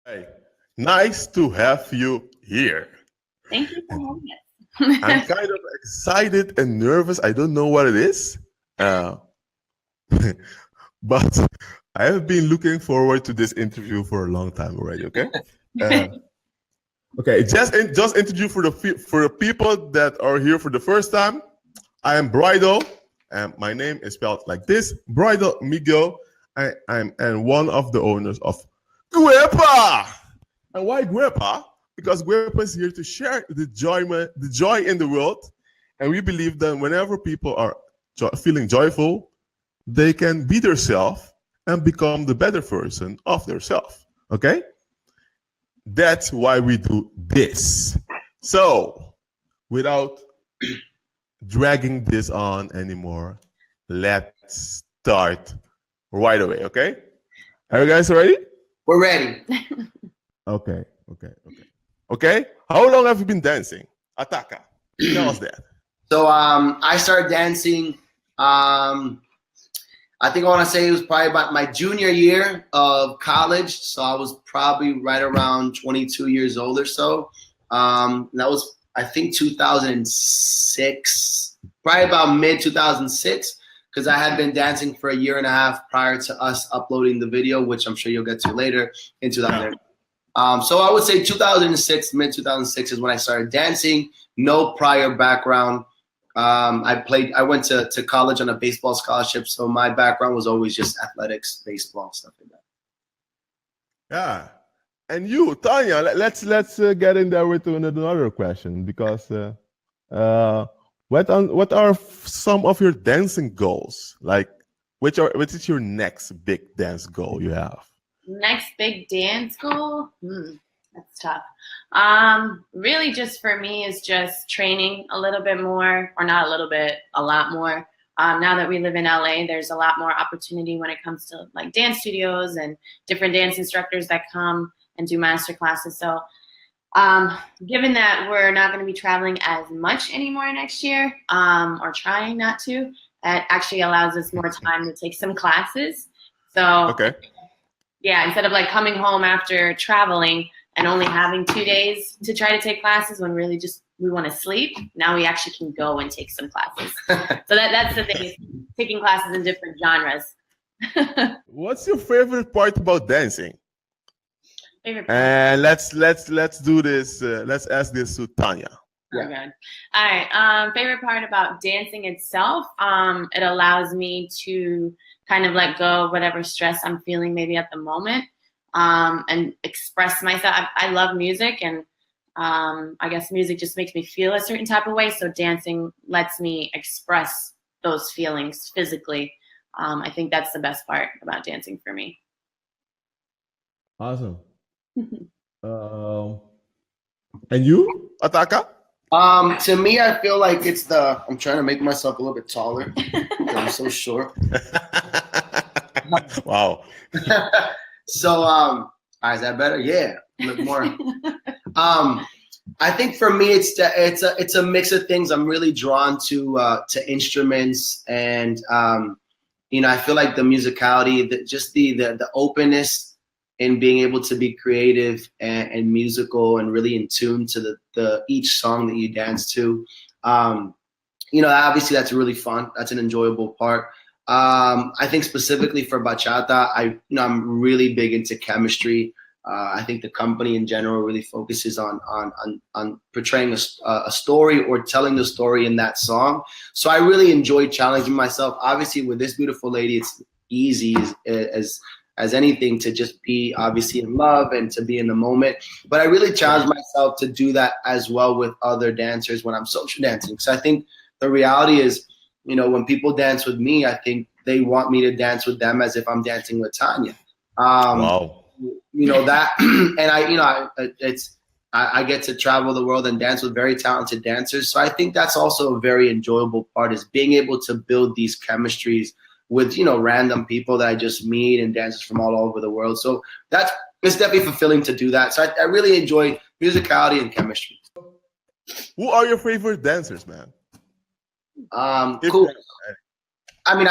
Hey, nice to have you here. Thank you for having I'm us. kind of excited and nervous. I don't know what it is, uh, but I have been looking forward to this interview for a long time already. Okay, uh, okay. Just introduce for the people that are here for the first time. I am Bridal, and my name is spelled like this: Bridal Miguel. I'm and one of the owners of Gwepa. And why Gwepa? Because Gwepa is here to share the joy in the world. And we believe that whenever people are feeling joyful, they can be themselves and become the better version of themselves. Okay? That's why we do this. So, without dragging this on anymore, let's start right away. Okay? Are you guys ready? We're ready. Okay. Okay. How long have you been dancing? Ataca. Tell us that. So I started dancing. I think I want to say it was probably about my junior year of college. So I was probably right around 22 years old or so. That was, I think, 2006, probably about mid 2006, because I had been dancing for a year and a half prior to us uploading the video, which I'm sure you'll get to later in 2000. So I would say 2006, mid 2006 is when I started dancing. No prior background. I went to college on a baseball scholarship, so my background was always just athletics, baseball, stuff like that. Yeah. And you, Tanya, let's get in there with another question because what are some of your dancing goals? Like, which is your next big dance goal you have? Next big dance goal? That's tough. Really just for me is just training a little bit more, or not a little bit, a lot more. Now that we live in LA, there's a lot more opportunity when it comes to like dance studios and different dance instructors that come and do master classes. So given that we're not going to be traveling as much anymore next year, or trying not to, it actually allows us more time to take some classes. So Okay. yeah, instead of like coming home after traveling and only having 2 days to try to take classes when really just we want to sleep, now we actually can go and take some classes. So that's the thing, is taking classes in different genres. What's your favorite part about dancing? Favorite part? And let's do this. Let's ask this to Tanya. Oh, good. All right. Favorite part about dancing itself, it allows me to kind of let go of whatever stress I'm feeling maybe at the moment, and express myself. I love music, and I guess music just makes me feel a certain type of way. So dancing lets me express those feelings physically. I think that's the best part about dancing for me. Awesome. And you, Ataca? To me, I feel like it's I'm trying to make myself a little bit taller because I'm so short. Wow. So, is that better? Yeah, look more. I think for me, it's a mix of things. I'm really drawn to instruments, and I feel like the musicality, the openness in being able to be creative and musical and really in tune to the each song that you dance to. Obviously that's really fun. That's an enjoyable part. I think specifically for bachata, I'm really big into chemistry. I think the company in general really focuses on portraying a story or telling the story in that song. So I really enjoy challenging myself. Obviously, with this beautiful lady, it's easy as anything to just be obviously in love and to be in the moment. But I really challenge myself to do that as well with other dancers when I'm social dancing. So I think the reality is, when people dance with me, I think they want me to dance with them as if I'm dancing with Tanya. Wow. That, and I get to travel the world and dance with very talented dancers. So I think that's also a very enjoyable part, is being able to build these chemistries with random people that I just meet and dancers from all over the world. So it's definitely fulfilling to do that. So I really enjoy musicality and chemistry. Who are your favorite dancers, man? Cool. I mean,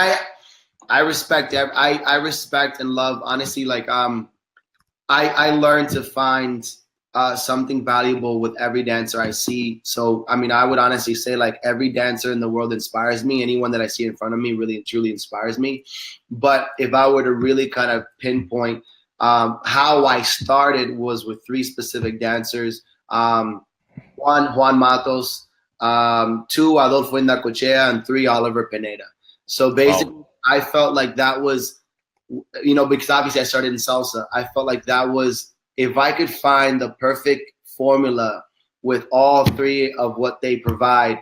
I respect and love, honestly, like I learned to find something valuable with every dancer I see. So, I mean, I would honestly say like every dancer in the world inspires me. Anyone that I see in front of me really truly inspires me. But if I were to really kind of pinpoint how I started was with three specific dancers. One, Juan Matos, two, Adolfo Indacochea, and three, Oliver Pineda. So basically, Wow. I felt like that was, because obviously I started in salsa. I felt like that was, if I could find the perfect formula with all three of what they provide,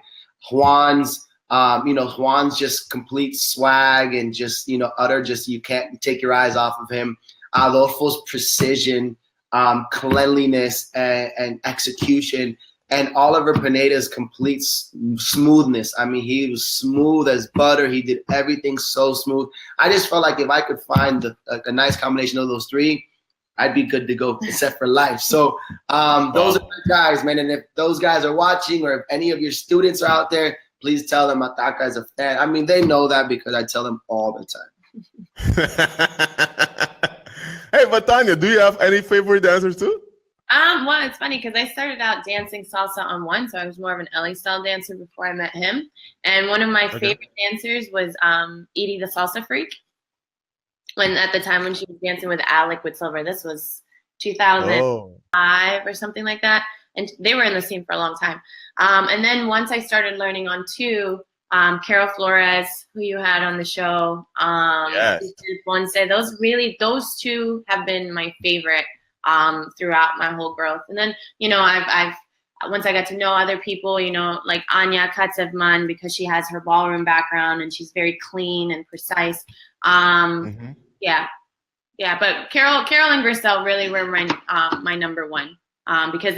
Juan's, Juan's just complete swag and just, utter, just, you can't take your eyes off of him. Adolfo's precision, cleanliness, and execution, and Oliver Pineda's complete smoothness. I mean, he was smooth as butter. He did everything so smooth. I just felt like if I could find a nice combination of those three, I'd be good to go, set for life. So those are the guys, man. And if those guys are watching, or if any of your students are out there, please tell them Ataca is a fan. I mean, they know that because I tell them all the time. Hey, but Tanya, do you have any favorite dancers too? Well, it's funny because I started out dancing salsa on one, so I was more of an Ellie style dancer before I met him. And one of my favorite dancers was Edie the Salsa Freak. When at the time when she was dancing with Alec with Silver, this was 2005 or something like that, and they were in the scene for a long time. And then once I started learning on two, Carol Flores, who you had on the show, yes. those two have been my favorite throughout my whole growth. And then, I've once I got to know other people, like Anya Katsevman, because she has her ballroom background and she's very clean and precise. Yeah. But Carol and Grisel really were my number one because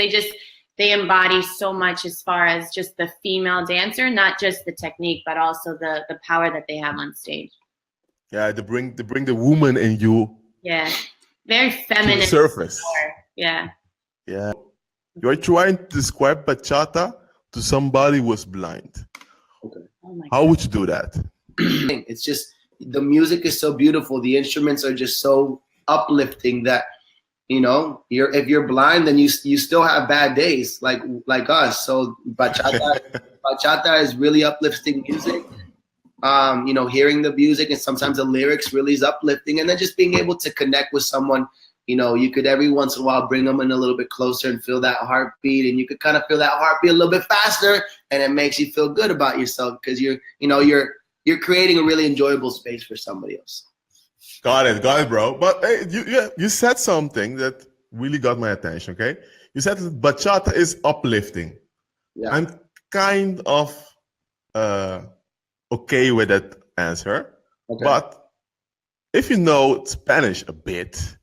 they embody so much as far as just the female dancer, not just the technique, but also the power that they have on stage. Yeah, they bring the woman in you. Yeah, very feminine. To the surface. Yeah. Yeah. You're trying to describe bachata to somebody who was blind. Okay. Oh my How God. would you do that? It's just, the music is so beautiful. The instruments are just so uplifting that, if you're blind, then you still have bad days like us. So bachata is really uplifting music. Hearing the music and sometimes the lyrics really is uplifting, and then just being able to connect with someone. You could every once in a while bring them in a little bit closer and feel that heartbeat, and you could kind of feel that heartbeat a little bit faster, and it makes you feel good about yourself because you're creating a really enjoyable space for somebody else. Got it, bro. But hey, you said something that really got my attention. Okay, you said that bachata is uplifting. Yeah. I'm kind of okay with that answer, but if you know Spanish a bit,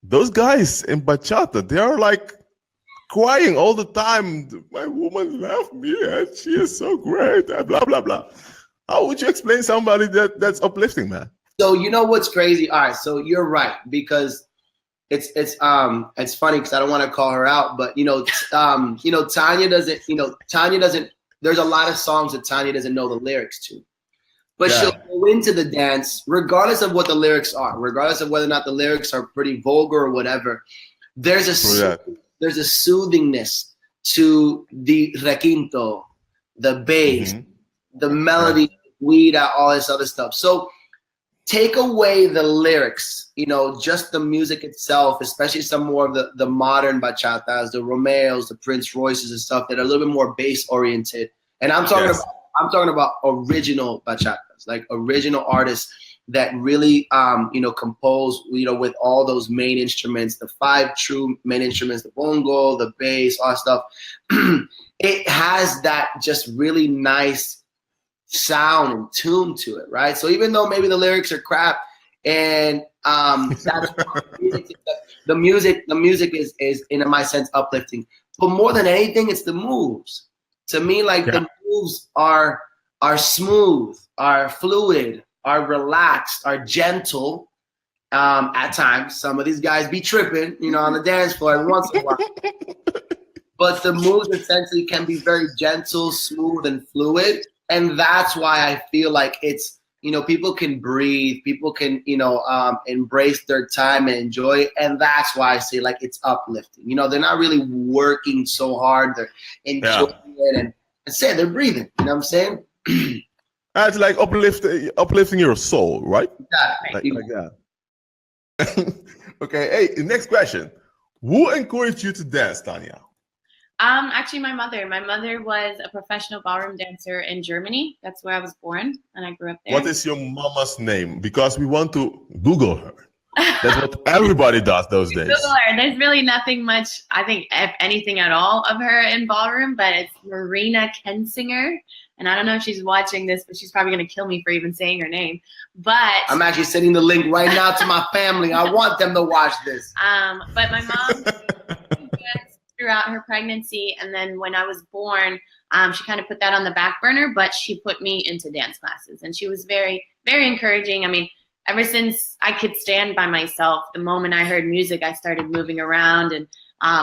those guys in bachata, they are like crying all the time. My woman left me and she is so great, blah blah blah. How would you explain somebody that's uplifting, man? So what's crazy? All right, so you're right, because it's funny because I don't want to call her out, but Tanya doesn't. There's a lot of songs that Tanya doesn't know the lyrics to, but she'll go into the dance regardless of what the lyrics are, regardless of whether or not the lyrics are pretty vulgar or whatever. There's a soothingness to the requinto, the bass, the melody, weed out, all this other stuff. So take away the lyrics, just the music itself, especially some more of the modern bachatas, the Romeos, the Prince Royces and stuff that are a little bit more bass oriented. And I'm talking about original bachatas, like original artists that really compose, with all those main instruments, the 5 true main instruments, the bongo, the bass, all that stuff. It has that just really nice sound and tune to it, right? So even though maybe the lyrics are crap, and that's the music is in my sense uplifting. But more than anything, it's the moves. To me, the moves are smooth, are fluid, are relaxed, are gentle. At times, some of these guys be tripping, on the dance floor every once in a while. But the moves essentially can be very gentle, smooth, and fluid. And that's why I feel like it's people can breathe, people can, embrace their time and enjoy it. And that's why I say, like, it's uplifting. They're not really working so hard. They're enjoying it and say they're breathing. You know what I'm saying? It's like uplifting your soul, right? Exactly. Like that. Okay. Hey, next question. Who encouraged you to dance, Tanya? Actually, my mother. My mother was a professional ballroom dancer in Germany. That's where I was born, and I grew up there. What is your mama's name? Because we want to Google her. That's what everybody does those days. Google her. There's really nothing much, I think, if anything at all, of her in ballroom, but it's Marina Kensinger. And I don't know if she's watching this, but she's probably going to kill me for even saying her name. But I'm actually sending the link right now to my family. I want them to watch this. But my mom throughout her pregnancy, and then when I was born, she kind of put that on the back burner, but she put me into dance classes, and she was very, very encouraging. I mean, ever since I could stand by myself, the moment I heard music, I started moving around and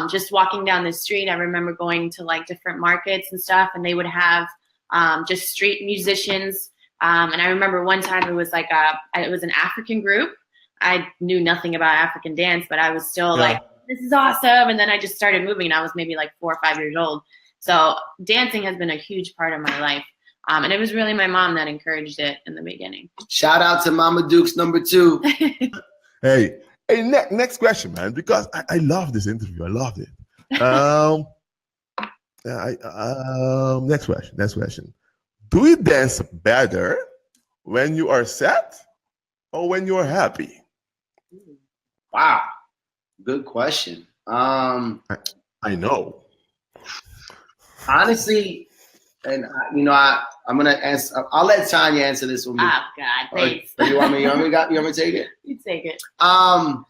just walking down the street. I remember going to like different markets and stuff, and they would have just street musicians. And I remember one time it was like it was an African group. I knew nothing about African dance, but I was still like, this is awesome. And then I just started moving, and I was maybe like 4 or 5 years old. So dancing has been a huge part of my life. And it was really my mom that encouraged it in the beginning. Shout out to Mama Dukes #2. Hey, next question, man, because I love this interview. I loved it. Next question. Do you dance better when you are sad or when you are happy? Wow. Good question. I know. Honestly, and I'm gonna answer. I'll let Tanya answer this one. Oh God, thanks. You want me to take it? You take it. Do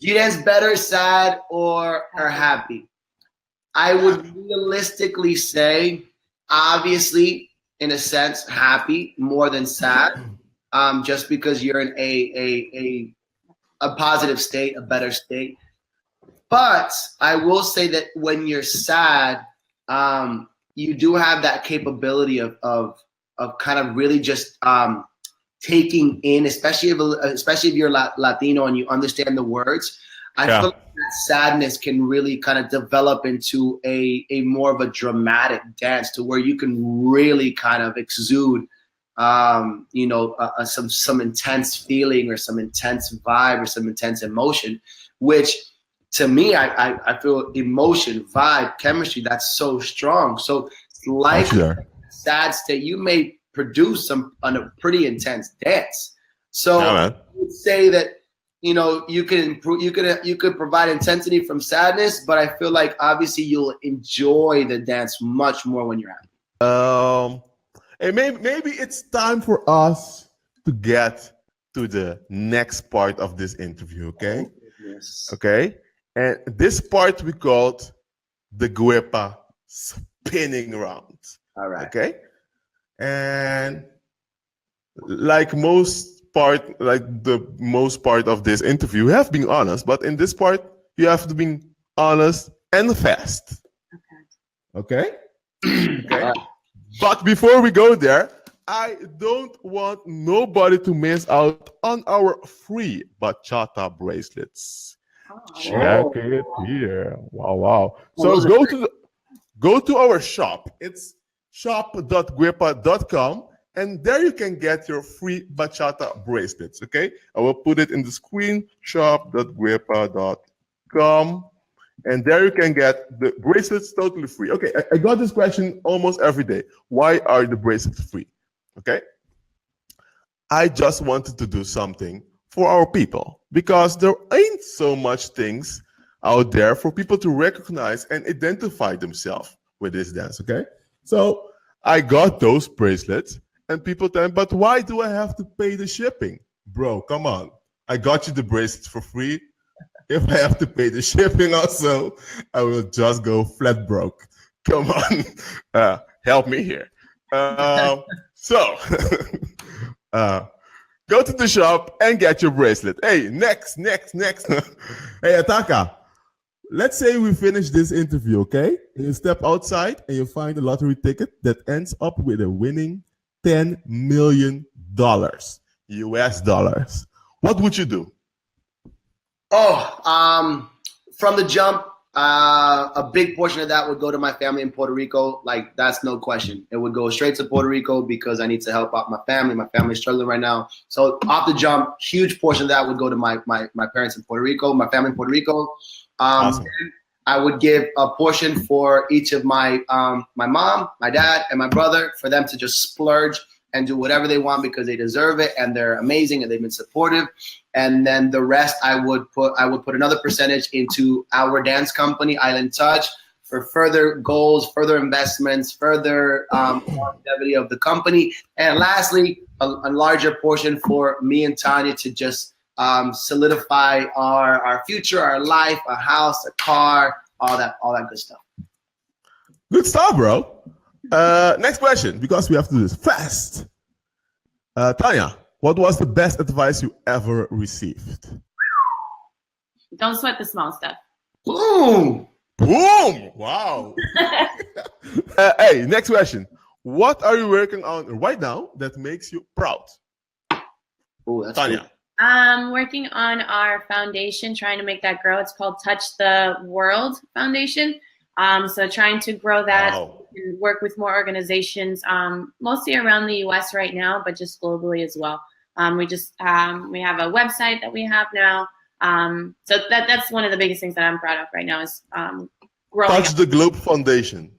you dance better sad or happy? I would realistically say, obviously, in a sense, happy more than sad. Just because you're in a positive state, a better state. But I will say that when you're sad, you do have that capability of kind of really just taking in, especially if you're Latino and you understand the words. I feel like that sadness can really kind of develop into a more of a dramatic dance, to where you can really kind of exude, some intense feeling or some intense vibe or some intense emotion, which to me, I feel emotion, vibe, chemistry, that's so strong. So like sad state, you may produce a pretty intense dance. So I would say that, you could provide intensity from sadness, but I feel like obviously you'll enjoy the dance much more when you're happy. And maybe it's time for us to get to the next part of this interview, okay? Yes. Okay? And this part we called the Gwepa spinning round. All right. Okay? And like the most part of this interview, you have been honest, but in this part, you have to be honest and fast. Okay? Okay? But before we go there, I don't want nobody to miss out on our free bachata bracelets. Check it here. Wow. So go to our shop. It's shop.gwepa.com, and there you can get your free bachata bracelets. Okay, I will put it in the screen. Shop.gwepa.com, and there you can get the bracelets totally free. Okay, I got this question almost every day. Why are the bracelets free? Okay, I just wanted to do something for our people, because there ain't so much things out there for people to recognize and identify themselves with this dance, okay? So I got those bracelets, and people tell me, but why do I have to pay the shipping? Bro, come on. I got you the bracelets for free. If I have to pay the shipping also, I will just go flat broke. Come on. Help me here. Go to the shop and get your bracelet. Hey, next. Hey, Ataca, let's say we finish this interview, okay? And you step outside and you find a lottery ticket that ends up with a winning $10 million. US dollars, what would you do? From the jump, a big portion of that would go to my family in Puerto Rico. Like, that's no question. It would go straight to Puerto Rico because I need to help out my family. My family's struggling right now. So off the jump, huge portion of that would go to my parents in Puerto Rico, my family in Puerto Rico. Awesome. I would give a portion for each of my mom, my dad, and my brother for them to just splurge and do whatever they want because they deserve it and they're amazing and they've been supportive. And then the rest I would put another percentage into our dance company, Island Touch, for further goals, further investments, further longevity of the company. And lastly, a larger portion for me and Tanya to just solidify our future, our life, a house, a car, all that good stuff. Good stuff, bro. Next question, because we have to do this fast. Tanya, what was the best advice you ever received? Don't sweat the small stuff. Boom! Boom! Wow. Hey, next question. What are you working on right now that makes you proud? Oh, that's Tanya. cool. I'm working on our foundation, trying to make that grow. It's called Touch the World Foundation. So trying to grow that, Wow. and work with more organizations, mostly around the US right now, but just globally as well. We have a website that we have now. So that's one of the biggest things that I'm proud of right now is growing. Touch the Globe Foundation.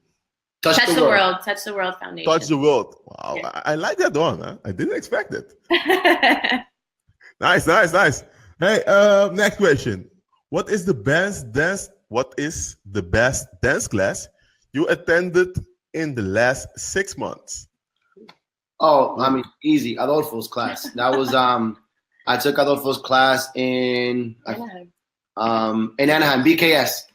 Touch the world. Touch the World Foundation. Touch the World. Wow. Yeah. I like that one. Huh? I didn't expect it. Nice. Hey, next question. What is the best dance class you attended in the last 6 months? Oh, I mean, easy. Adolfo's class. That was I took Adolfo's class in Anaheim, BKS.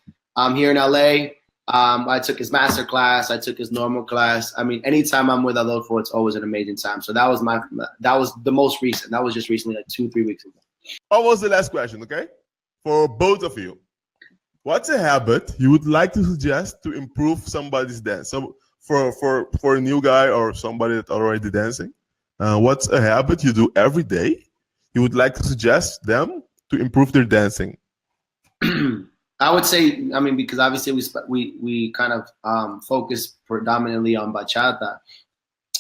Here in LA. I took his master class. I took his normal class. I mean, anytime I'm with Adolfo, it's always an amazing time. So that was the most recent. That was just recently, like 2-3 weeks ago. Almost the last question, okay? For both of you. What's a habit you would like to suggest to improve somebody's dance? So for a new guy or somebody that's already dancing, what's a habit you do every day you would like to suggest them to improve their dancing? I would say, I mean, because obviously we kind of focus predominantly on bachata.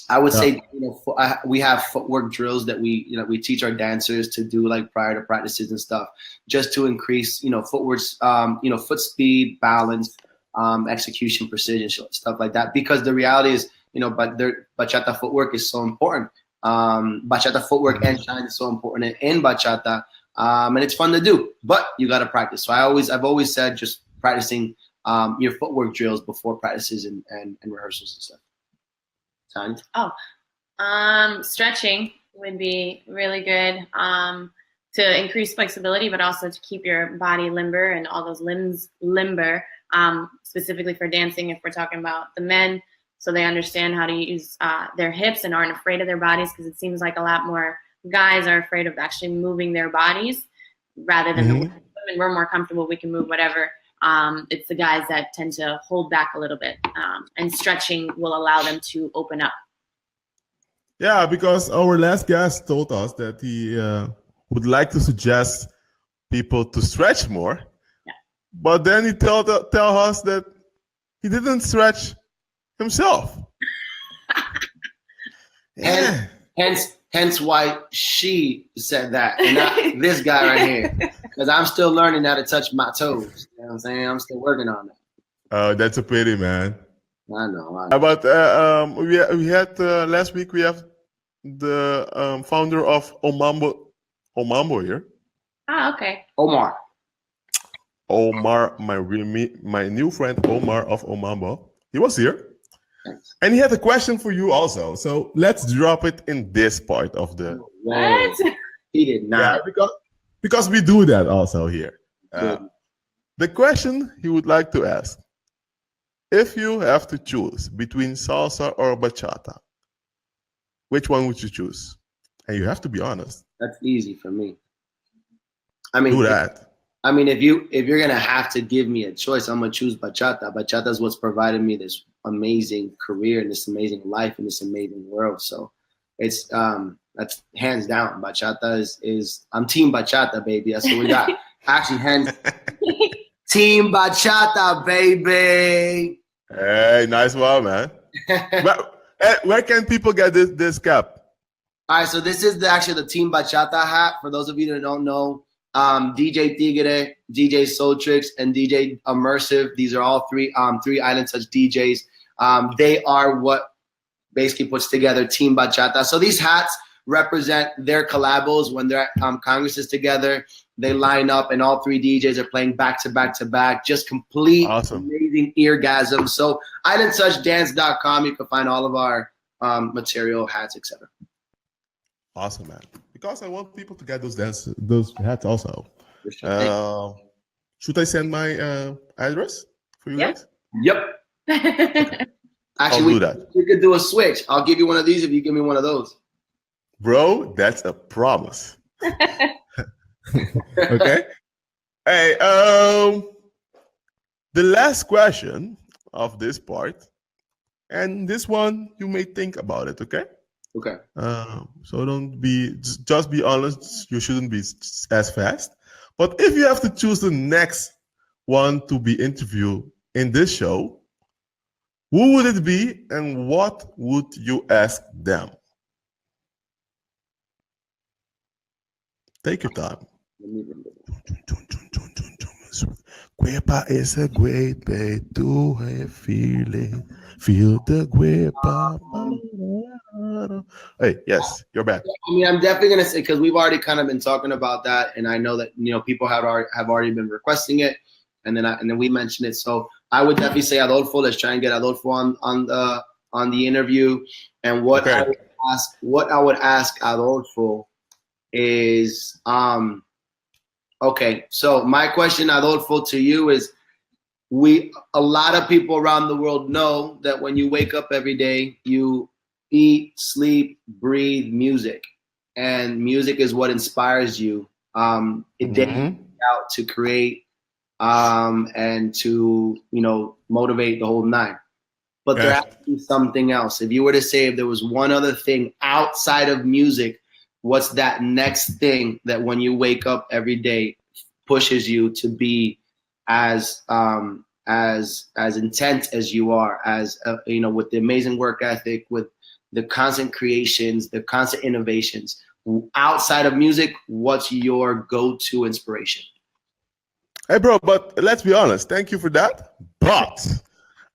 I would say, we have footwork drills that we teach our dancers to do like prior to practices and stuff, just to increase, footwork, foot speed, balance, execution, precision, stuff like that. Because the reality is, but their bachata footwork is so important. Bachata footwork and shine is so important in bachata. And it's fun to do, but you got to practice. So I've always said just practicing your footwork drills before practices and rehearsals and stuff. Stretching would be really good to increase flexibility, but also to keep your body limber and all those limbs limber, specifically for dancing if we're talking about the men, so they understand how to use their hips and aren't afraid of their bodies, because it seems like a lot more guys are afraid of actually moving their bodies rather than the women. We're more comfortable, we can move whatever. It's the guys that tend to hold back a little bit, and stretching will allow them to open up. Yeah, because our last guest told us that he would like to suggest people to stretch more, but then he tell us that he didn't stretch himself. Yeah. Hence why she said that, and not this guy right here. Because I'm still learning how to touch my toes. You know what I'm saying? I'm still working on that. Oh, that's a pity, man. I know. But we had last week, we have the founder of Omambo here. Ah, okay. Omar, my new friend Omar of Omambo. He was here. And he had a question for you also. So let's drop it in this part of the. What? He did not. Yeah, because we do that also here. The question he would like to ask: if you have to choose between salsa or bachata, which one would you choose? And you have to be honest. That's easy for me. I mean, do that. If you're gonna have to give me a choice, I'm gonna choose bachata. Bachata is what's provided me this amazing career and this amazing life and this amazing world. So it's That's hands down. Bachata is I'm team bachata, baby. That's what we got. Actually, hands team bachata, baby. Hey, nice one, man. Where can people get this cap? All right, so this is actually the Team Bachata hat. For those of you that don't know, DJ Tigre, DJ Soultrix, and DJ Immersive. These are all three Island Touch DJs. They are what basically puts together Team Bachata. So these hats represent their collabos when they're at congresses together. They line up, and all three DJs are playing back to back to back. Just complete, amazing eargasm. So islandtouchdance.com, you can find all of our material, hats, etc. Awesome, man. Because I want people to get those hats also. Should I send my address for you guys? Yep. Okay. Actually, we could do a switch. I'll give you one of these if you give me one of those. Bro, that's a promise. Okay. Hey, the last question of this part, and this one you may think about it, okay? Okay. So just be honest. You shouldn't be as fast. But if you have to choose the next one to be interviewed in this show, who would it be, and what would you ask them? Take your time. Gwepa is a great way to have feeling. Feel the Gwepa. Hey, yes, you're back. I mean, I'm definitely gonna say, because we've already kind of been talking about that, and I know that people have already been requesting it, and then we mentioned it. So I would definitely say Adolfo. Let's try and get Adolfo on the interview. And what I would ask Adolfo is okay. So my question, Adolfo, to you is: a lot of people around the world know that when you wake up every day, you eat, sleep, breathe music, and music is what inspires you day out to create and to motivate the whole nine. But there has to be something else. If you were to say if there was one other thing outside of music, what's that next thing that when you wake up every day pushes you to be as intent as you are, as with the amazing work ethic, with the constant creations, the constant innovations. Outside of music, what's your go-to inspiration? Hey, bro, but let's be honest. Thank you for that. But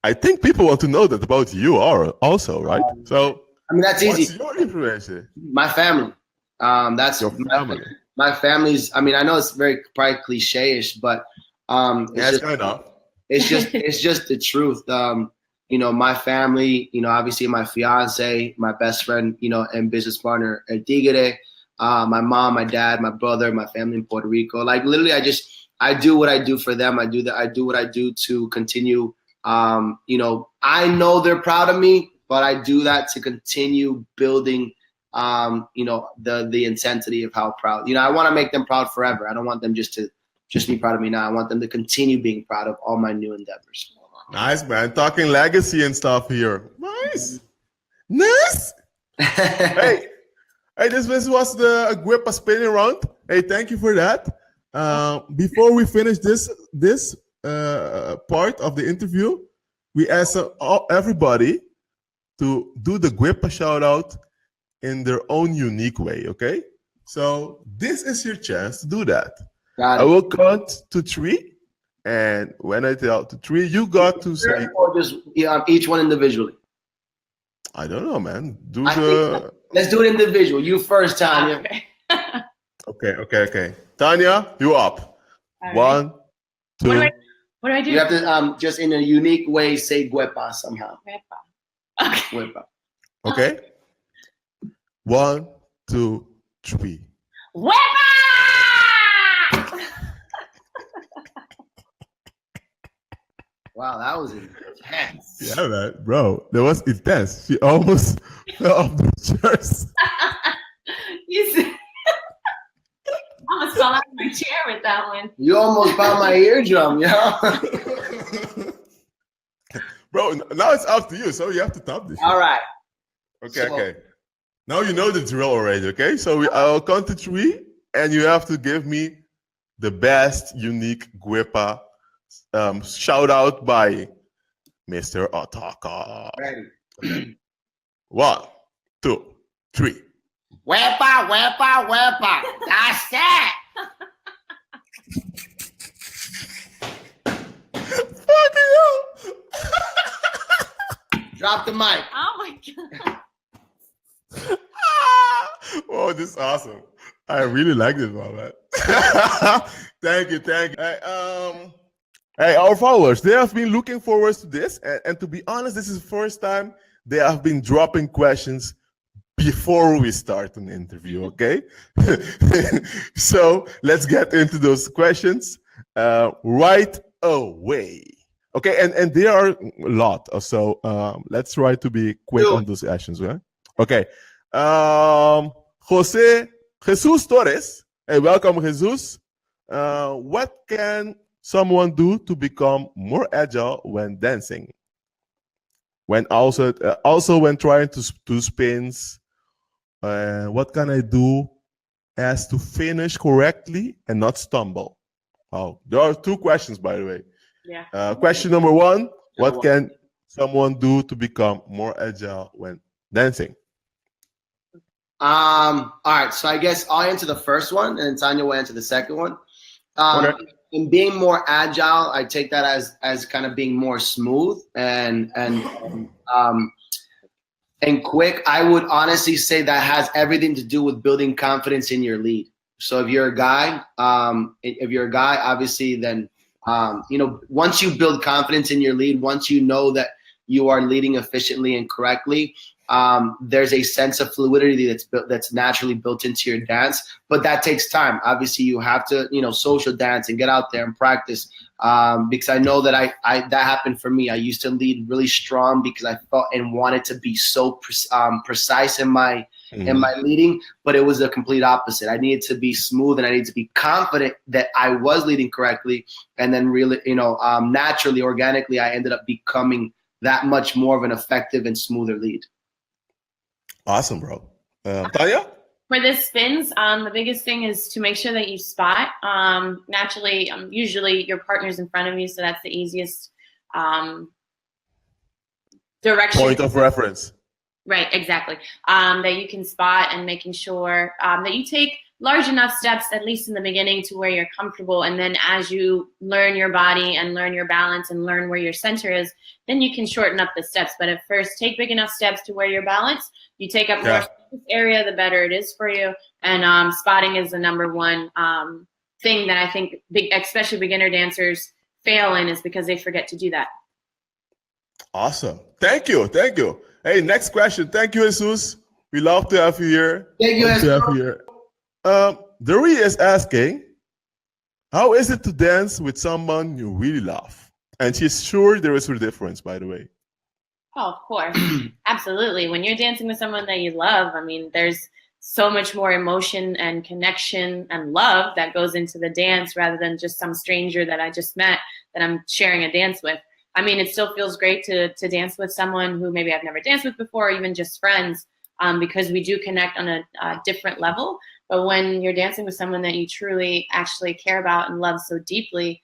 I think people want to know that about you also, right? So, I mean, that's easy. What's your inspiration? My family. That's your family. My family's. I mean, I know it's probably cliche-ish, but it's kind of. It's just the truth. My family, obviously my fiance, my best friend, and business partner, Tigre, my mom, my dad, my brother, my family in Puerto Rico. Like literally, I do what I do for them. I do what I do to continue. I know they're proud of me, but I do that to continue building, the intensity of how proud. I want to make them proud forever. I don't want them just to be proud of me now. I want them to continue being proud of all my new endeavors. Nice, man. Talking legacy and stuff here. Nice. Hey, this was the Gwepa spinning round. Hey, thank you for that. Before we finish this part of the interview, we ask everybody to do the Gwepa shout out in their own unique way, okay? So this is your chance to do that. I will count to 3, and when I tell to 3, you got to say. Or just each one individually. I don't know, man. Let's do it individual. You first, Tanya. Okay. Tanya, you up. Right. 1, 2. What do I do? You have to just in a unique way say Gwepa somehow. Gwepa. Okay. Gwepa. Okay. 1, 2, 3. Gwepa! Wow, that was intense. Yeah, man, bro, that was intense. She almost fell off the chairs. You see? I almost fell out of my chair with that one. You almost found my eardrum, Bro, now it's up to you, so you have to top this. All right. Okay. Now you know the drill already, okay? So I'll count to 3, and you have to give me the best unique Gwepa shout out by Mr. Ataca. Ready. Okay. 1, 2, 3. Gwepa, Gwepa, Gwepa. That's that. Fucking hell. Drop the mic. Oh my god. Oh, this is awesome. I really like this one, man. Thank you. Hey, our followers, they have been looking forward to this. And to be honest, this is the first time they have been dropping questions before we start an interview, okay? So let's get into those questions right away. Okay, and there are a lot. So let's try to be quick on those questions, right? Okay. Jesus Torres. Hey, welcome, Jesus. What can someone do to become more agile when dancing? When also when trying to do spins, what can I do as to finish correctly and not stumble? Oh, there are 2 questions, by the way. Yeah. Question number 1: what can someone do to become more agile when dancing? All right, so I guess I'll answer the first one, and Tanya will answer the second one. Okay. In being more agile, I take that as kind of being more smooth and quick. I would honestly say that has everything to do with building confidence in your lead. So if you're a guy, obviously, then once you build confidence in your lead, once you know that you are leading efficiently and correctly, there's a sense of fluidity that's naturally built into your dance, but that takes time. Obviously, you have to, social dance and get out there and practice. Because I know that that happened for me. I used to lead really strong because I thought and wanted to be so precise in my leading, but it was the complete opposite. I needed to be smooth and I needed to be confident that I was leading correctly, and then really, naturally, organically, I ended up becoming that much more of an effective and smoother lead. Awesome, bro. Tanya? For the spins, the biggest thing is to make sure that you spot. Naturally, usually your partner's in front of you, so that's the easiest direction. Point of reference. Right, exactly. That you can spot, and making sure that you take large enough steps, at least in the beginning, to where you're comfortable. And then as you learn your body and learn your balance and learn where your center is, then you can shorten up the steps. But at first, take big enough steps to where you're balanced. You take up more area, the better it is for you. And spotting is the number one thing that I think especially beginner dancers fail in, is because they forget to do that. Awesome. Thank you. Hey, next question. Thank you, Jesus. We love to have you here. Thank you, Jesus. Dori is asking, how is it to dance with someone you really love? And she's sure there is a difference, by the way. Oh, of course. Absolutely. When you're dancing with someone that you love, I mean, there's so much more emotion and connection and love that goes into the dance, rather than just some stranger that I just met that I'm sharing a dance with. I mean, it still feels great to dance with someone who maybe I've never danced with before, or even just friends, because we do connect on a different level. But when you're dancing with someone that you truly actually care about and love so deeply,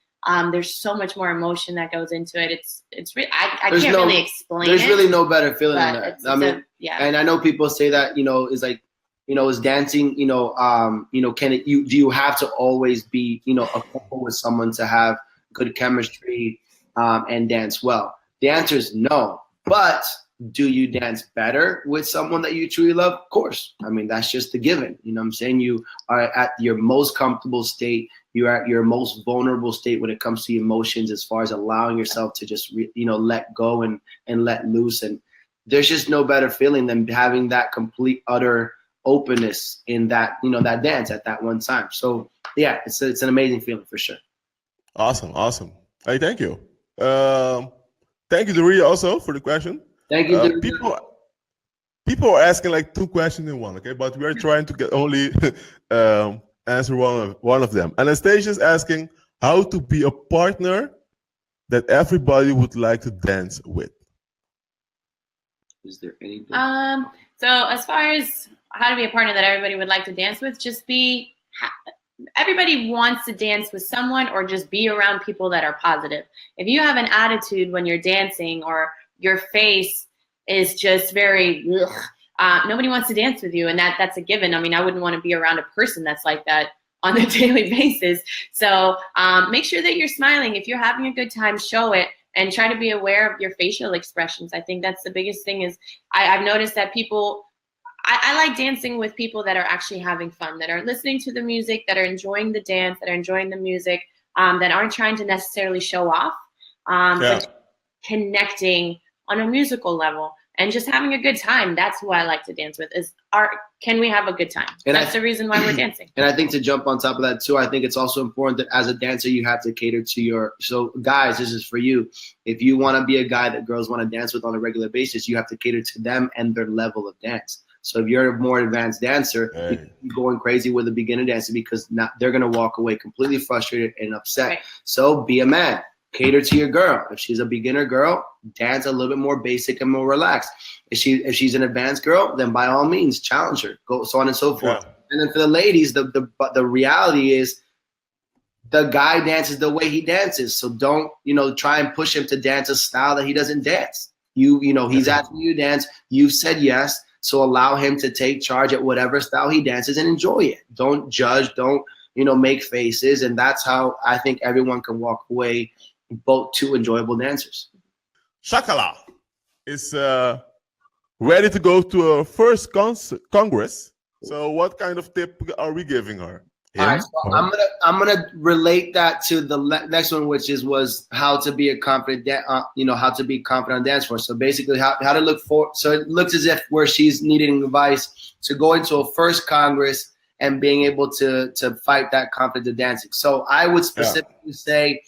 there's so much more emotion that goes into it. It's really, I can't really explain. There's really no better feeling than that. I mean, yeah. And I know people say that, is like, is dancing, do you have to always be, a couple with someone to have good chemistry and dance well? The answer is no. But do you dance better with someone that you truly love? Of course. I mean, that's just a given. You know what I'm saying? You are at your most comfortable state. You're at your most vulnerable state when it comes to emotions, as far as allowing yourself to just, let go and let loose. And there's just no better feeling than having that complete, utter openness in that, that dance at that one time. So yeah, it's an amazing feeling for sure. Awesome. Hey, thank you. Thank you, Doria, also for the question. Thank you. People are asking like 2 questions in one, okay? But we are trying to get only answer one of them. Anastasia's asking how to be a partner that everybody would like to dance with. Is there anything? So as far as how to be a partner that everybody would like to dance with, just be. Everybody wants to dance with someone or just be around people that are positive. If you have an attitude when you're dancing or your face is just very, nobody wants to dance with you, and that's a given. I mean, I wouldn't want to be around a person that's like that on a daily basis. So make sure that you're smiling. If you're having a good time, show it, and try to be aware of your facial expressions. I think that's the biggest thing. Is I've noticed that people. I like dancing with people that are actually having fun, that are listening to the music, that are enjoying the dance, that are enjoying the music, that aren't trying to necessarily show off, but connecting on a musical level and just having a good time. That's who I like to dance with. Can we have a good time? And that's the reason why we're dancing. And I think to jump on top of that too, I think it's also important that as a dancer, you have to cater to so guys, this is for you. If you want to be a guy that girls want to dance with on a regular basis, you have to cater to them and their level of dance. So if you're a more advanced dancer, you're going crazy with a beginner dancer because they're going to walk away completely frustrated and upset. Right. So be a man. Cater to your girl. If she's a beginner girl, dance a little bit more basic and more relaxed. If she's an advanced girl, then by all means, challenge her. Go so on and so forth. Yeah. And then for the ladies, the reality is the guy dances the way he dances. So don't try and push him to dance a style that he doesn't dance. He's asking you to dance. You've said yes. So allow him to take charge at whatever style he dances and enjoy it. Don't judge. Don't, make faces. And that's how I think everyone can walk away both two enjoyable dancers. Shakala is ready to go to her first Congress. So what kind of tip are we giving her? All right, so I'm gonna relate that to the next one, which was how to be a confident, how to be confident on dance floor. So basically, how to look for. So it looks as if where she's needing advice to go into a first Congress and being able to fight that confident dancing. So I would specifically say,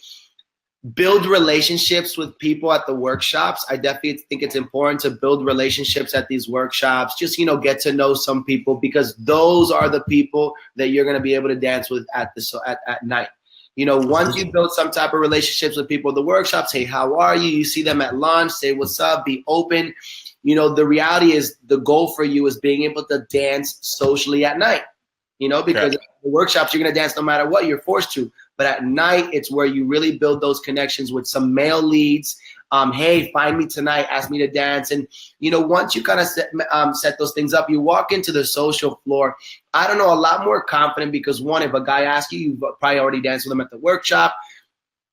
build relationships with people at the workshops. I definitely think it's important to build relationships at these workshops. Just, get to know some people because those are the people that you're going to be able to dance with at night. Once you build some type of relationships with people at the workshops, hey, how are you? You see them at lunch, say what's up, be open. The reality is the goal for you is being able to dance socially at night, because at the workshops, you're going to dance no matter what, you're forced to. But at night, it's where you really build those connections with some male leads. Hey, find me tonight, ask me to dance. And, once you kind of set those things up, you walk into the social floor, I don't know, a lot more confident because one, if a guy asks you, you've probably already danced with him at the workshop.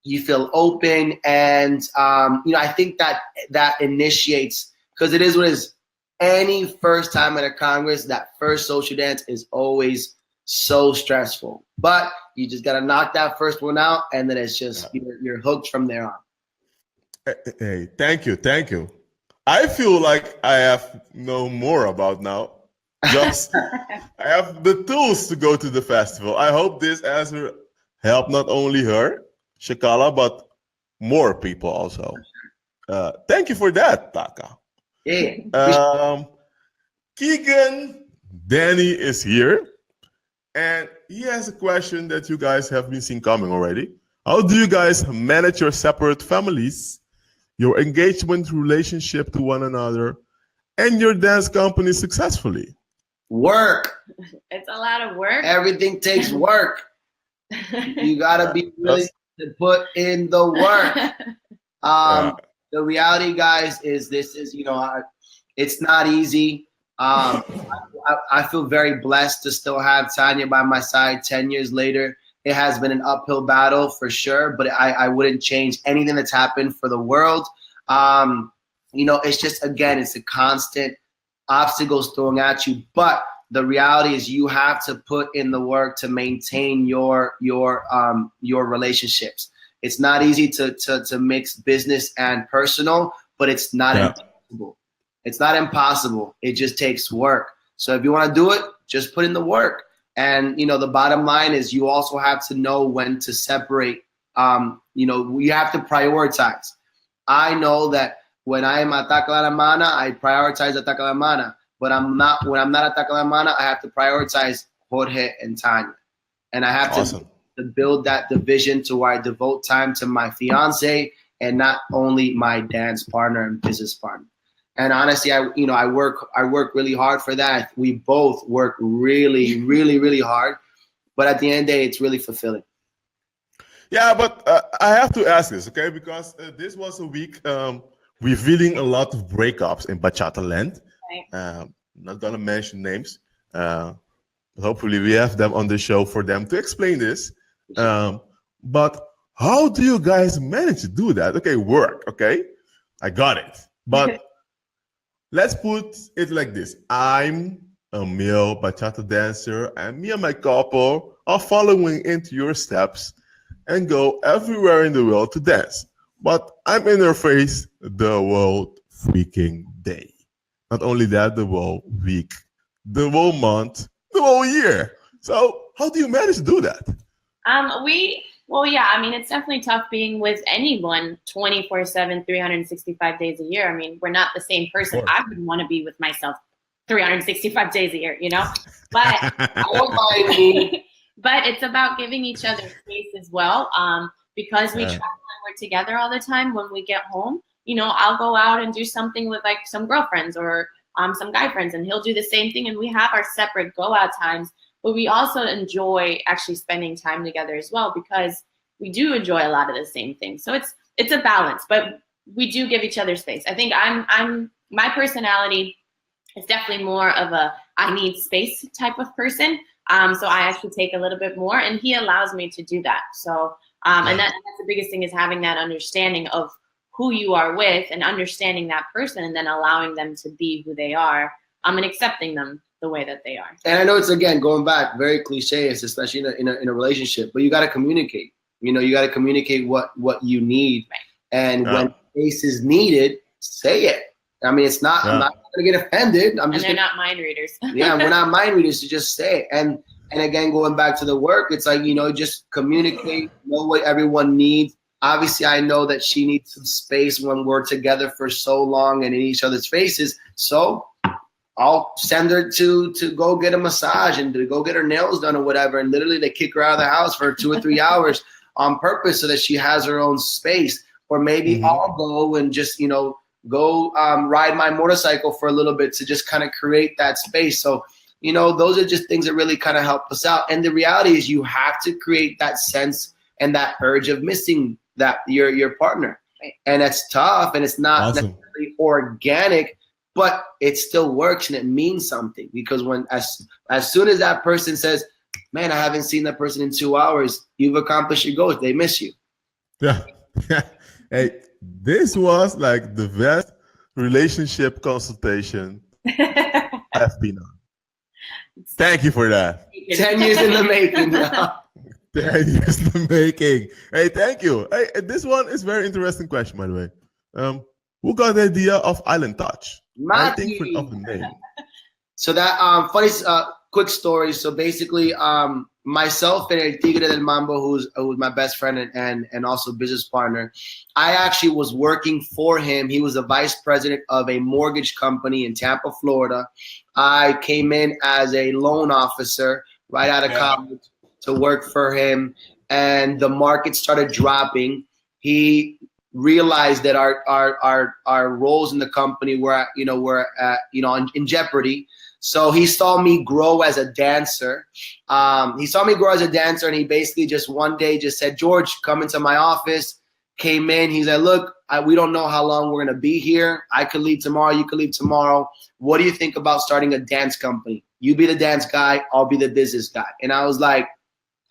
You feel open. And, I think that initiates, because it is what it is. Any first time at a Congress, that first social dance is always so stressful, but you just got to knock that first one out, and then it's just you're hooked from there on. Hey, thank you. I feel like I have know more about now. Just I have the tools to go to the festival. I hope this answer helped not only her, Shakala, but more people also. Thank you for that, Taka. Yeah. Keegan, Danny is here. And he has a question that you guys have been seeing coming already. How do you guys manage your separate families, your engagement relationship to one another, and your dance company successfully? Work. It's a lot of work. Everything takes work. You gotta be willing to put in the work. The reality, guys, is it's not easy. I feel very blessed to still have Tanya by my side 10 years later. It has been an uphill battle for sure, but I wouldn't change anything that's happened for the world. It's just, again, it's a constant obstacles thrown at you. But the reality is you have to put in the work to maintain your relationships. It's not easy to mix business and personal, but it's not impossible. It's not impossible. It just takes work. So if you want to do it, just put in the work. And, the bottom line is you also have to know when to separate. You have to prioritize. I know that when I am Ataca Alemana, I prioritize Ataca Alemana. But when I'm not Ataca Alemana, I have to prioritize Jorge and Tanya. And I have to build that division to where I devote time to my fiance and not only my dance partner and business partner. And honestly, I work really hard for that. We both work really, really, really hard. But at the end of the day, it's really fulfilling. Yeah, but I have to ask this, okay? Because this was a week revealing a lot of breakups in bachata land. Right. Not gonna mention names. Hopefully, we have them on the show for them to explain this. But how do you guys manage to do that? Okay, work. Okay, I got it. But let's put it like this: I'm a male bachata dancer, and me and my couple are following into your steps and go everywhere in the world to dance. But I'm interface the whole freaking day. Not only that, the whole week, the whole month, the whole year. So how do you manage to do that? Yeah, I mean, it's definitely tough being with anyone 24/7, 365 days a year. I mean, we're not the same person. I would want to be with myself 365 days a year, you know? But but it's about giving each other space as well. Because we travel and we're together all the time, when we get home, you know, I'll go out and do something with like some girlfriends or some guy friends, and he'll do the same thing. And we have our separate go out times, but we also enjoy actually spending time together as well, because we do enjoy a lot of the same things. So it's a balance, but we do give each other space. I think my personality is definitely more of a I need space type of person. So I actually take a little bit more, and he allows me to do that. So and that's the biggest thing, is having that understanding of who you are with and understanding that person, and then allowing them to be who they are, and accepting them the way that they are. And I know it's, again, going back, very cliche, especially in a relationship, but you got to communicate. You know, you got to communicate what you need. Right. And when space is needed, say it. I mean, it's not, I'm not going to get offended. They're not mind readers. Yeah, we're not mind readers, to just say it. And again, going back to the work, it's like, you know, just communicate, know what everyone needs. Obviously, I know that she needs some space when we're together for so long and in each other's faces. So I'll send her to go get a massage and to go get her nails done or whatever. And literally they kick her out of the house for 2 or 3 hours on purpose so that she has her own space. Or maybe I'll go and just, you know, go ride my motorcycle for a little bit to just kind of create that space. So, you know, those are just things that really kind of help us out. And the reality is you have to create that sense and that urge of missing that your partner. Right. And it's tough, and it's not necessarily organic, but it still works and it means something, because when as soon as that person says, man, I haven't seen that person in 2 hours, you've accomplished your goals. They miss you. Yeah. Hey, this was like the best relationship consultation I've been on. Thank you for that. 10 years in the making. 10 years in the making. Hey, thank you. Hey, this one is very interesting question, by the way. Who got the idea of Island Touch? I think of the name. So that funny quick story. So basically, myself and El Tigre del Mambo, who's my best friend and also business partner, I actually was working for him. He was the vice president of a mortgage company in Tampa, Florida. I came in as a loan officer right out of college to work for him, and the market started dropping. He realized that our roles in the company were in jeopardy. So he saw me grow as a dancer. And he basically just one day just said, George, come into my office. Came in. He's like, look, we don't know how long we're going to be here. I could leave tomorrow. You could leave tomorrow. What do you think about starting a dance company? You be the dance guy. I'll be the business guy. And I was like,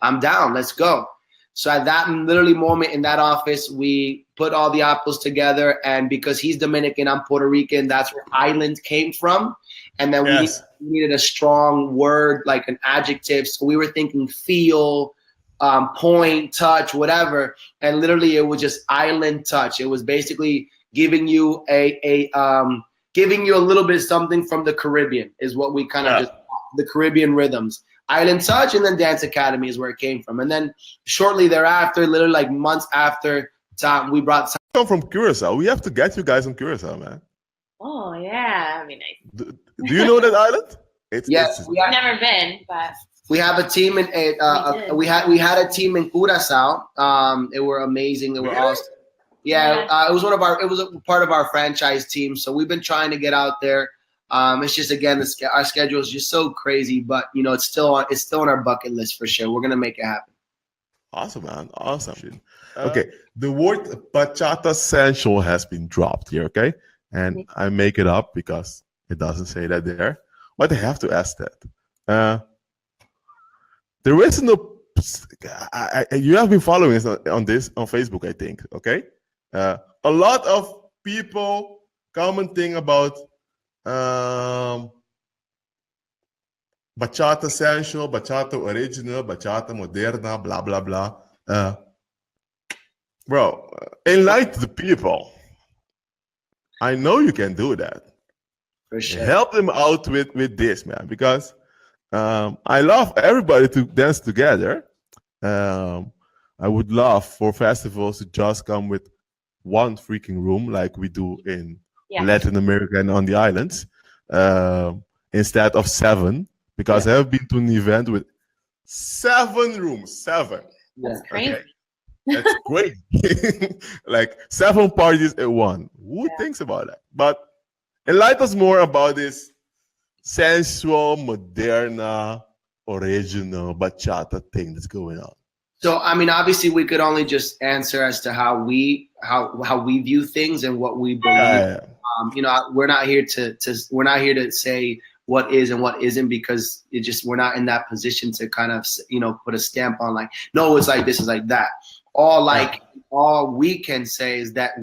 I'm down. Let's go. So at that literally moment in that office, we put all the apples together. And because he's Dominican, I'm Puerto Rican, that's where island came from. And then we needed a strong word, like an adjective. So we were thinking feel, point, touch, whatever. And literally it was just island touch. It was basically giving you giving you a little bit of something from the Caribbean is what we kind of just, the Caribbean rhythms. Island Touch, and then Dance Academy is where it came from. And then shortly thereafter, literally like months after, we brought some. I'm from Curacao. We have to get you guys on Curacao, man. Oh, yeah. That'd be nice. Do you know that island? Yes. We've never been, but. We have a team in we had a team in Curacao. They were amazing. They were awesome. Yeah, it was a part of our franchise team. So we've been trying to get out there. It's just again, our schedule is just so crazy, but it's still on our bucket list for sure. We're gonna make it happen. Awesome, man. Awesome. Okay, the word bachata sensual has been dropped here. Okay, and I make it up because it doesn't say that there, but I have to ask that. There is no. You have been following us on this on Facebook, I think. Okay, a lot of people commenting about bachata sensual, bachata original, bachata moderna, blah blah blah. Bro, enlighten the people. I know you can do that. For sure. Help them out with this, man, because I love everybody to dance together. I would love for festivals to just come with one freaking room like we do in Latin America and on the islands, instead of 7, because I have been to an event with 7 rooms. 7. That's crazy. Okay. That's great. Like 7 parties at one. Who thinks about that? But enlighten us more about this sensual, moderna, original bachata thing that's going on. So I mean, obviously, we could only just answer as to how we view things and what we believe. We're not here to say what is and what isn't, because we're not in that position to kind of put a stamp on like, no, it's like this, is like that. All we can say is that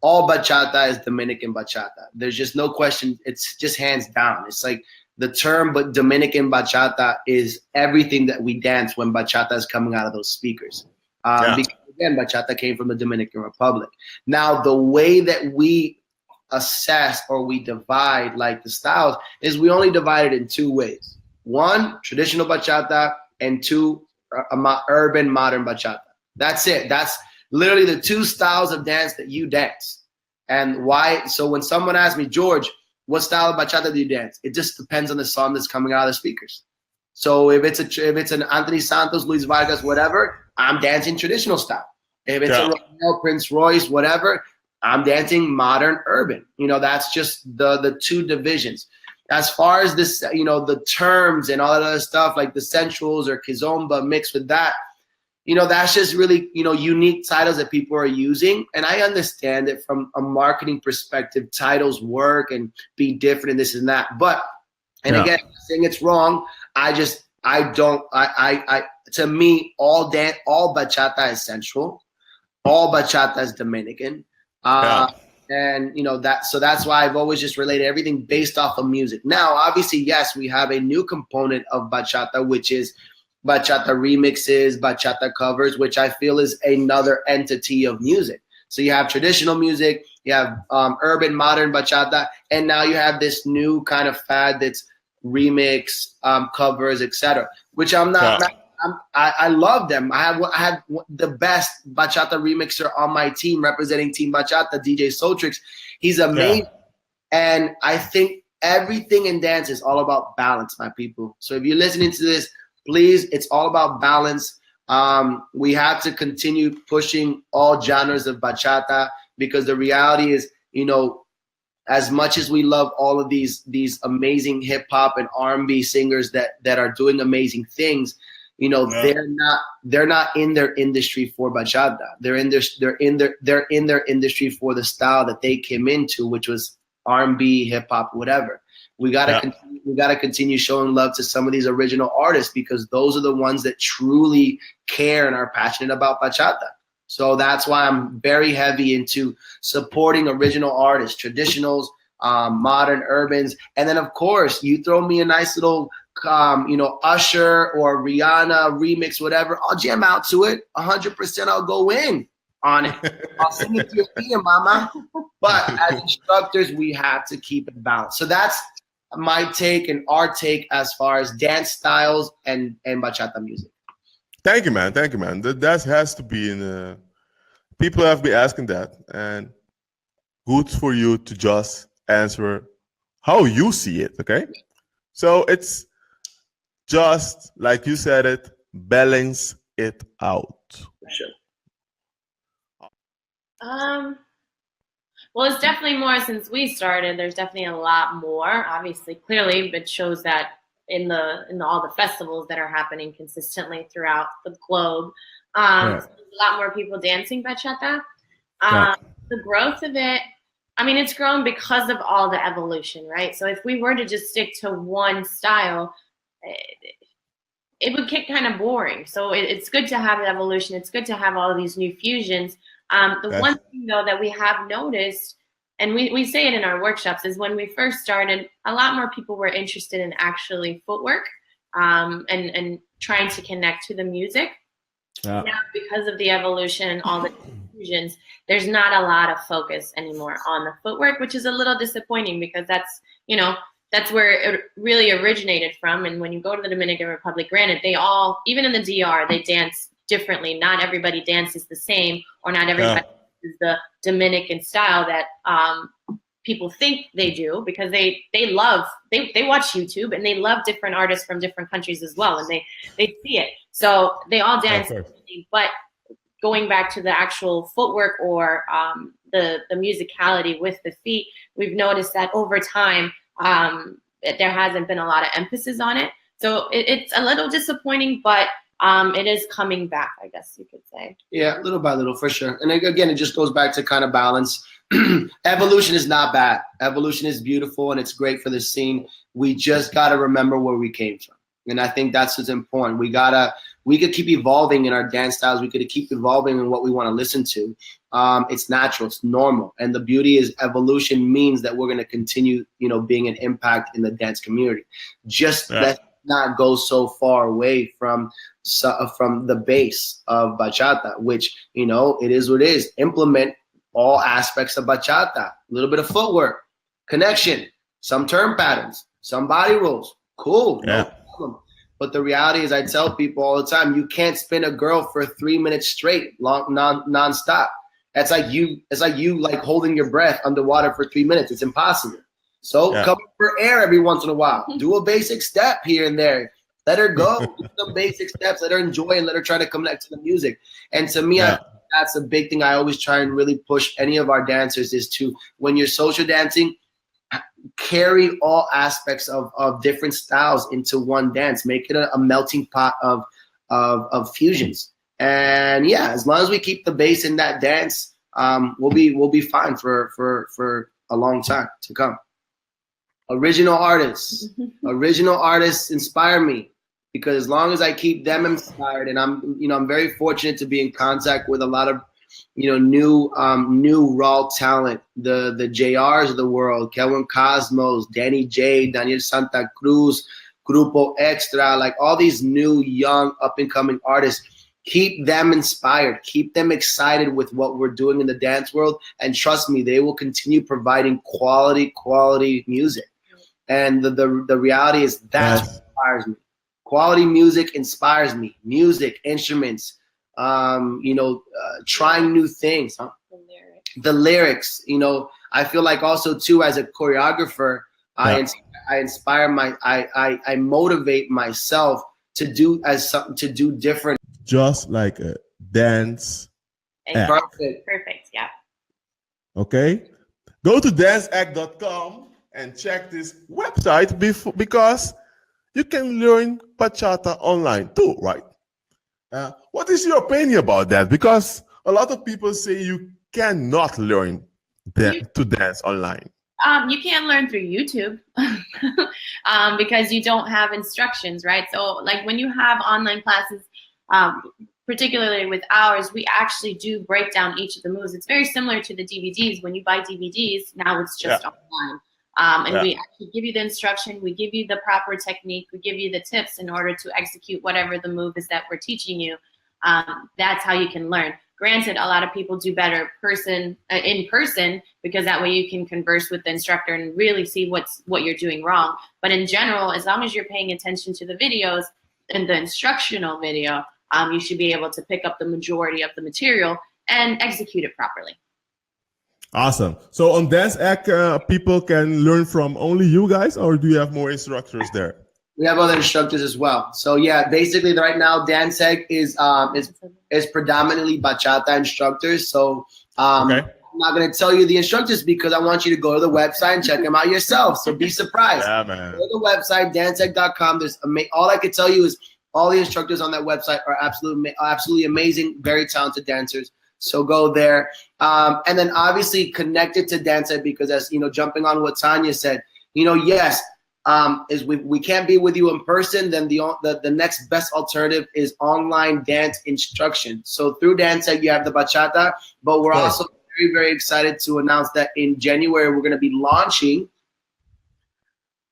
all bachata is Dominican bachata. There's just no question. It's just hands down. It's like the term, but Dominican bachata is everything that we dance when bachata is coming out of those speakers. Because again, bachata came from the Dominican Republic. Now, the way that we assess or we divide like the styles is we only divide it in 2 ways. 1, traditional bachata, and 2, urban modern bachata. That's it. That's literally the 2 styles of dance that you dance. And why? So when someone asks me, George, what style of bachata do you dance? It just depends on the song that's coming out of the speakers. So if it's an Anthony Santos, Luis Vargas, whatever, I'm dancing traditional style. If it's a Romeo, Prince Royce, whatever, I'm dancing modern urban. That's just the 2 divisions. As far as this, the terms and all that other stuff like the sensuals or kizomba mixed with that, that's just really, unique titles that people are using. And I understand it from a marketing perspective, titles work and be different and this and that. But, again, I'm saying it's wrong. To me, all bachata is sensual. All bachata is Dominican. And so that's why I've always just related everything based off of music. Now, obviously, yes, we have a new component of bachata, which is bachata remixes, bachata covers, which I feel is another entity of music. So you have traditional music, you have urban modern bachata, and now you have this new kind of fad that's remix, covers, etc. Which I'm not. I love them. I have the best bachata remixer on my team representing Team Bachata, DJ Sotrix. He's amazing, and I think everything in dance is all about balance, my people. So if you're listening to this, please, it's all about balance. We have to continue pushing all genres of bachata, because the reality is, as much as we love all of these amazing hip hop and R&B singers that are doing amazing things, they're not in their industry for bachata. They're in their industry for the style that they came into, which was R&B, hip hop, whatever. We gotta continue showing love to some of these original artists, because those are the ones that truly care and are passionate about bachata. So that's why I'm very heavy into supporting original artists, traditionals, modern urbans, and then of course you throw me a nice little Usher or Rihanna remix, whatever, I'll jam out to it 100%. I'll go in on it. I'll sing it to your ear, mama. But as instructors, we have to keep it balanced. So that's my take and our take as far as dance styles and bachata music. Thank you, man. That has to be in. People have been asking that, and good for you to just answer how you see it. Okay, so it's just like you said it, balance it out. Sure. Well, it's definitely more since we started. There's definitely a lot more. Obviously, clearly, it shows that in all the festivals that are happening consistently throughout the globe, so there's a lot more people dancing bachata. The growth of it, I mean, it's grown because of all the evolution, right? So if we were to just stick to one style, it would get kind of boring. So it's good to have evolution. It's good to have all of these new fusions. One thing, though, that we have noticed, and we say it in our workshops, is when we first started, a lot more people were interested in actually footwork and trying to connect to the music. Now, because of the evolution, all the fusions, there's not a lot of focus anymore on the footwork, which is a little disappointing because that's where it really originated from. And when you go to the Dominican Republic, granted, they all, even in the DR, they dance differently. Not everybody dances the same, or not everybody is the Dominican style that people think they do, because they watch YouTube and they love different artists from different countries as well, and they see it. So they all dance differently. But going back to the actual footwork or the musicality with the feet, we've noticed that over time, there hasn't been a lot of emphasis on it. So it's a little disappointing, but it is coming back, I guess you could say. Yeah, little by little, for sure. And again, it just goes back to kind of balance. Evolution is not bad. Evolution is beautiful, and it's great for the scene. We just got to remember where we came from. And I think that's what's important. We could keep evolving in our dance styles. We could keep evolving in what we want to listen to. It's natural. It's normal. And the beauty is evolution means that we're going to continue, being an impact in the dance community. Let's not go so far away from the base of bachata, which, it is what it is. Implement all aspects of bachata. A little bit of footwork, connection, some turn patterns, some body rolls. Cool. No problem. But the reality is, I tell people all the time, you can't spin a girl for 3 minutes straight, non-stop. It's like you holding your breath underwater for 3 minutes. It's impossible. So come for air every once in a while. Do a basic step here and there. Let her go. Do some basic steps. Let her enjoy and let her try to connect to the music. And to me, that's a big thing I always try and really push any of our dancers is to, when you're social dancing, carry all aspects of different styles into one dance. Make it a melting pot of fusions. And as long as we keep the bass in that dance, we'll be fine for a long time to come. Original artists inspire me, because as long as I keep them inspired, and I'm very fortunate to be in contact with a lot of new raw talent, the JRs of the world, Kelvin Cosmos, Danny J, Daniel Santa Cruz, Grupo Extra, like all these new young up and coming artists. Keep them inspired, keep them excited with what we're doing in the dance world, and trust me, they will continue providing quality music. And the reality is that's what inspires me. Quality music inspires me. Music, instruments, trying new things. The lyrics, I feel like also too, as a choreographer, I inspire I motivate myself to do different. Just like a dance act. Perfect, yeah. Okay, go to danceact.com and check this website because you can learn bachata online too, right? What is your opinion about that? Because a lot of people say you cannot learn to dance online. You can't learn through YouTube because you don't have instructions, right? So like when you have online classes, particularly with ours, we actually do break down each of the moves. It's very similar to the DVDs. When you buy DVDs, now it's just online. And we actually give you the instruction, we give you the proper technique, we give you the tips in order to execute whatever the move is that we're teaching you. That's how you can learn. Granted, a lot of people do better in person because that way you can converse with the instructor and really see what you're doing wrong. But in general, as long as you're paying attention to the videos and the instructional video, you should be able to pick up the majority of the material and execute it properly. Awesome. So on Dance Act, people can learn from only you guys, or do you have more instructors there? We have other instructors as well. So yeah, basically right now Danceg is predominantly bachata instructors. So Okay. I'm not gonna tell you the instructors because I want you to go to the website and check them out yourself. So be surprised. Yeah, Go man. to the website danceg.com. There's all I can tell you is all the instructors on that website are absolutely amazing, very talented dancers. So go there, and then obviously connected to Danceg because as you know, jumping on what Tanya said, you know, yes. Is we can't be with you in person, then the next best alternative is online dance instruction. So through Danceg, you have the bachata, but we're also very, very excited to announce that in January, we're going to be launching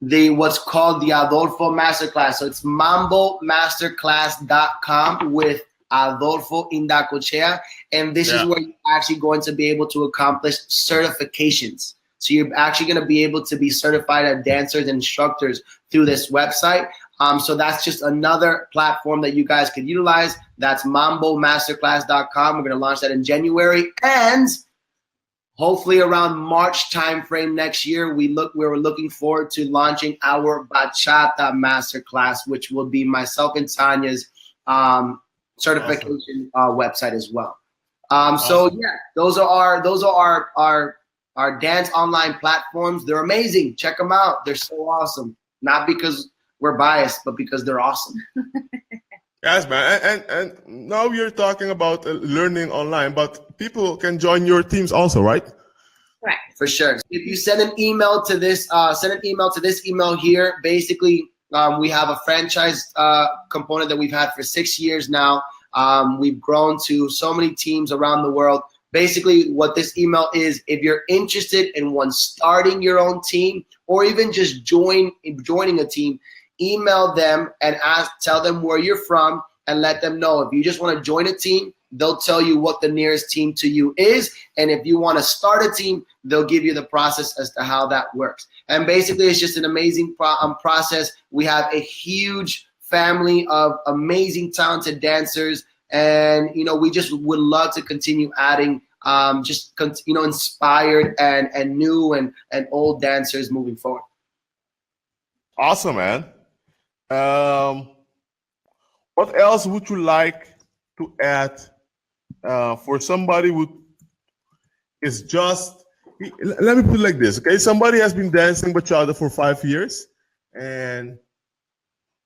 what's called the Adolfo Masterclass. So it's mambomasterclass.com with Adolfo Indacochea. And this is where you're actually going to be able to accomplish certifications. So you're actually going to be able to be certified as dancers and instructors through this website. So that's just another platform that you guys could utilize. That's mambomasterclass.com. We're going to launch that in January. And hopefully around March timeframe next year, we're looking forward to launching our Bachata Masterclass, which will be myself and Tanya's certification website as well. So yeah, those are our dance online platforms. They're amazing. Check them out. They're so awesome. Not because we're biased, but because they're awesome. Yes, man. And now you're talking about learning online, but people can join your teams also, right? Correct. For sure. If you send an email to this, email here. Basically, we have a franchise component that we've had for 6 years now. We've grown to so many teams around the world. Basically, what this email is, if you're interested in starting your own team or even just joining a team, email them and tell them where you're from and let them know. If you just want to join a team, they'll tell you what the nearest team to you is. And if you want to start a team, they'll give you the process as to how that works. And basically, it's just an amazing process. We have a huge family of amazing, talented dancers. And, you know, we just would love to continue adding inspired and new and old dancers moving forward. Awesome, man. What else would you like to add for somebody who is just, let me put it like this, okay? Somebody has been dancing bachata for 5 years and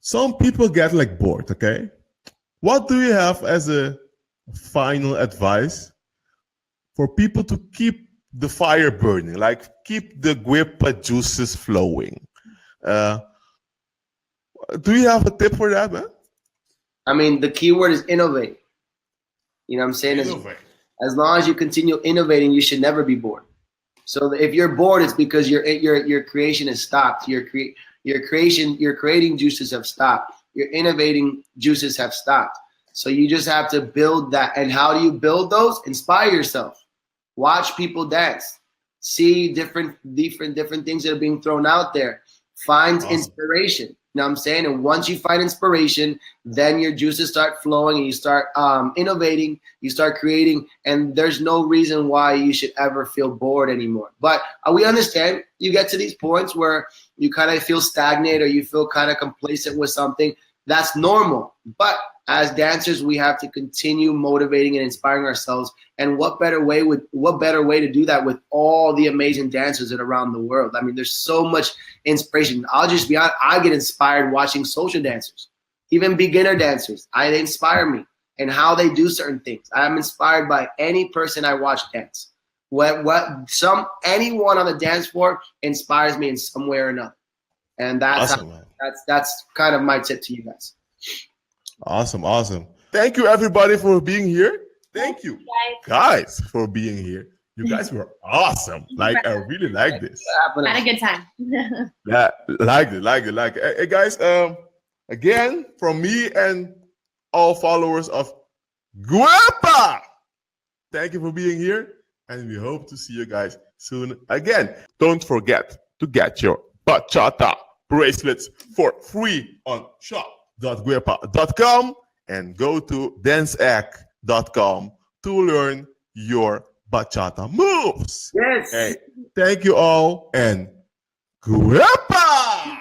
some people get like bored, okay? What do you have as a final advice for people to keep the fire burning, like keep the Gwepa juices flowing? Do you have a tip for that, man? I mean, the key word is innovate. You know what I'm saying? As long as you continue innovating, you should never be bored. So if you're bored, it's because your creation has stopped. Your creating juices have stopped. Your innovating juices have stopped. So you just have to build that. And how do you build those? Inspire yourself. Watch people dance. See different things that are being thrown out there. Find inspiration. You know what I'm saying? And once you find inspiration, then your juices start flowing and you start innovating, you start creating, and there's no reason why you should ever feel bored anymore. But we understand you get to these points where you kind of feel stagnant or you feel kind of complacent with something. That's normal. But as dancers, we have to continue motivating and inspiring ourselves. And what better way to do that with all the amazing dancers that are around the world? I mean, there's so much inspiration. I'll just be honest, I get inspired watching social dancers, even beginner dancers. They inspire me and how they do certain things. I'm inspired by any person I watch dance. Anyone on the dance floor inspires me in some way or another. And that's kind of my tip to you guys. Awesome. Thank you, everybody, for being here. Thank you, guys, for being here. You guys were awesome. Like, I really like this. Had a good time. Yeah, like it. Hey, guys, again, from me and all followers of Gwepa, thank you for being here. And we hope to see you guys soon again. Don't forget to get your bachata bracelets for free on shop.gwepa.com and go to danceg.com to learn your bachata moves. Yes. Hey, thank you all and Gwepa!